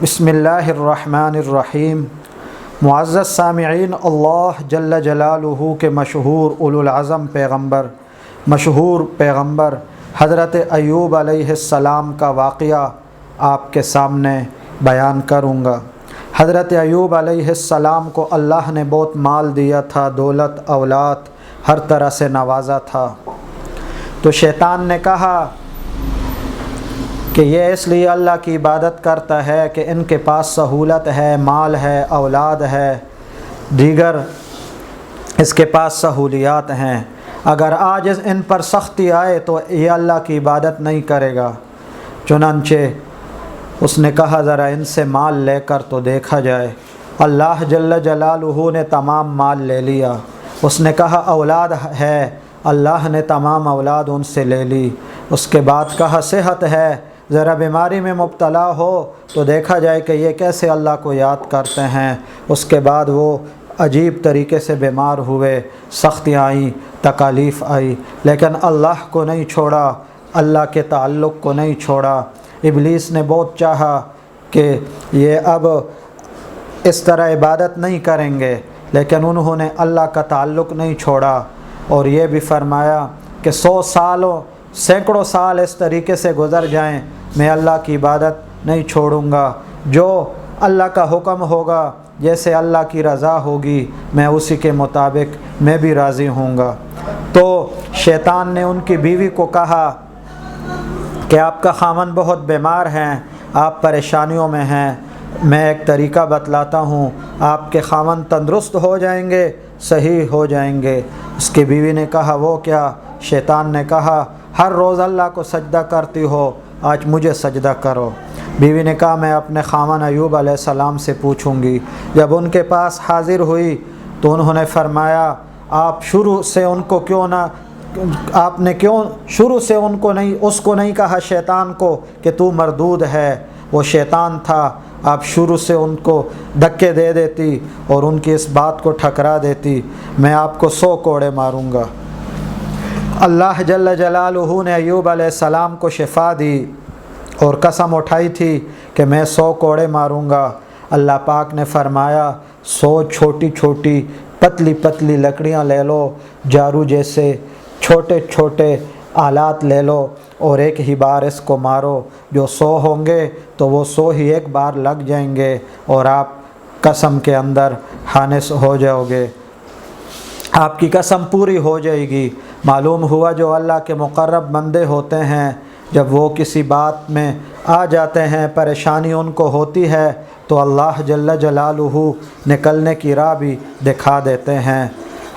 بسم اللہ الرحمن الرحیم۔ معزز سامعین، اللہ جل جلالہ کے مشہور اولو العزم پیغمبر حضرت ایوب علیہ السلام کا واقعہ آپ کے سامنے بیان کروں گا۔ حضرت ایوب علیہ السلام کو اللہ نے بہت مال دیا تھا، دولت، اولاد، ہر طرح سے نوازا تھا۔ تو شیطان نے کہا کہ یہ اس لیے اللہ کی عبادت کرتا ہے کہ ان کے پاس سہولت ہے، مال ہے، اولاد ہے، دیگر اس کے پاس سہولیات ہیں، اگر آج ان پر سختی آئے تو یہ اللہ کی عبادت نہیں کرے گا۔ چنانچہ اس نے کہا ذرا ان سے مال لے کر تو دیکھا جائے۔ اللہ جل جلالہ نے تمام مال لے لیا۔ اس نے کہا اولاد ہے، اللہ نے تمام اولاد ان سے لے لی۔ اس کے بعد کہا صحت ہے، ذرا بیماری میں مبتلا ہو تو دیکھا جائے کہ یہ کیسے اللہ کو یاد کرتے ہیں۔ اس کے بعد وہ عجیب طریقے سے بیمار ہوئے، سختیاں آئیں، تکالیف آئی، لیکن اللہ کو نہیں چھوڑا، اللہ کے تعلق کو نہیں چھوڑا۔ ابلیس نے بہت چاہا کہ یہ اب اس طرح عبادت نہیں کریں گے، لیکن انہوں نے اللہ کا تعلق نہیں چھوڑا، اور یہ بھی فرمایا کہ 100 سالوں سینکڑوں سال اس طریقے سے گزر جائیں، میں اللہ کی عبادت نہیں چھوڑوں گا۔ جو اللہ کا حکم ہوگا، جیسے اللہ کی رضا ہوگی، میں اسی کے مطابق میں بھی راضی ہوں گا۔ تو شیطان نے ان کی بیوی کو کہا کہ آپ کا خاوند بہت بیمار ہیں، آپ پریشانیوں میں ہیں، میں ایک طریقہ بتلاتا ہوں، آپ کے خاوند تندرست ہو جائیں گے، صحیح ہو جائیں گے۔ اس کی بیوی نے کہا وہ کیا؟ شیطان نے کہا ہر روز اللہ کو سجدہ کرتی ہو، آج مجھے سجدہ کرو۔ بیوی نے کہا میں اپنے خاوند ایوب علیہ السلام سے پوچھوں گی۔ جب ان کے پاس حاضر ہوئی تو انہوں نے فرمایا آپ شروع سے ان کو کیوں نہ آپ نے کیوں شروع سے اس کو نہیں کہا شیطان کو کہ تو مردود ہے، وہ شیطان تھا، آپ شروع سے ان کو دھکے دے دیتی اور ان کی اس بات کو ٹھکرا دیتی، میں آپ کو 100 کوڑے ماروں گا۔ اللہ جل جلالہ نے ایوب علیہ السلام کو شفا دی اور قسم اٹھائی تھی کہ میں 100 کوڑے ماروں گا۔ اللہ پاک نے فرمایا 100 چھوٹی چھوٹی پتلی پتلی لکڑیاں لے لو، جارو جیسے چھوٹے چھوٹے آلات لے لو اور ایک ہی بار اس کو مارو، جو 100 ہوں گے تو وہ 100 ہی ایک بار لگ جائیں گے اور آپ قسم کے اندر حانس ہو جاؤ گے، آپ کی قسم پوری ہو جائے گی۔ معلوم ہوا جو اللہ کے مقرب بندے ہوتے ہیں، جب وہ کسی بات میں آ جاتے ہیں، پریشانی ان کو ہوتی ہے تو اللہ جل جلالہ نکلنے کی راہ بھی دکھا دیتے ہیں۔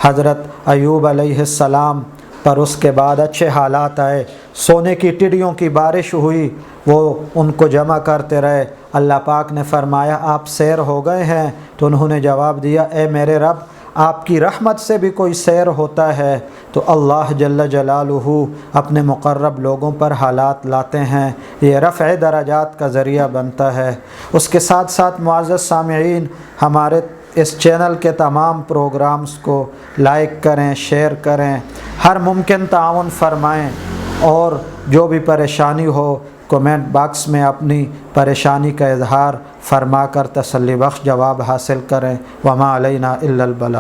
حضرت ایوب علیہ السلام پر اس کے بعد اچھے حالات آئے، سونے کی ٹڈیوں کی بارش ہوئی، وہ ان کو جمع کرتے رہے۔ اللہ پاک نے فرمایا آپ سیر ہو گئے ہیں؟ تو انہوں نے جواب دیا اے میرے رب، آپ کی رحمت سے بھی کوئی سیر ہوتا ہے؟ تو اللہ جل جلالہ اپنے مقرب لوگوں پر حالات لاتے ہیں، یہ رفع درجات کا ذریعہ بنتا ہے۔ اس کے ساتھ ساتھ معزز سامعین، ہمارے اس چینل کے تمام پروگرامز کو لائک کریں، شیئر کریں، ہر ممکن تعاون فرمائیں، اور جو بھی پریشانی ہو کومنٹ باکس میں اپنی پریشانی کا اظہار فرما کر تسلی بخش جواب حاصل کریں۔ وما علینا الا البلاغ۔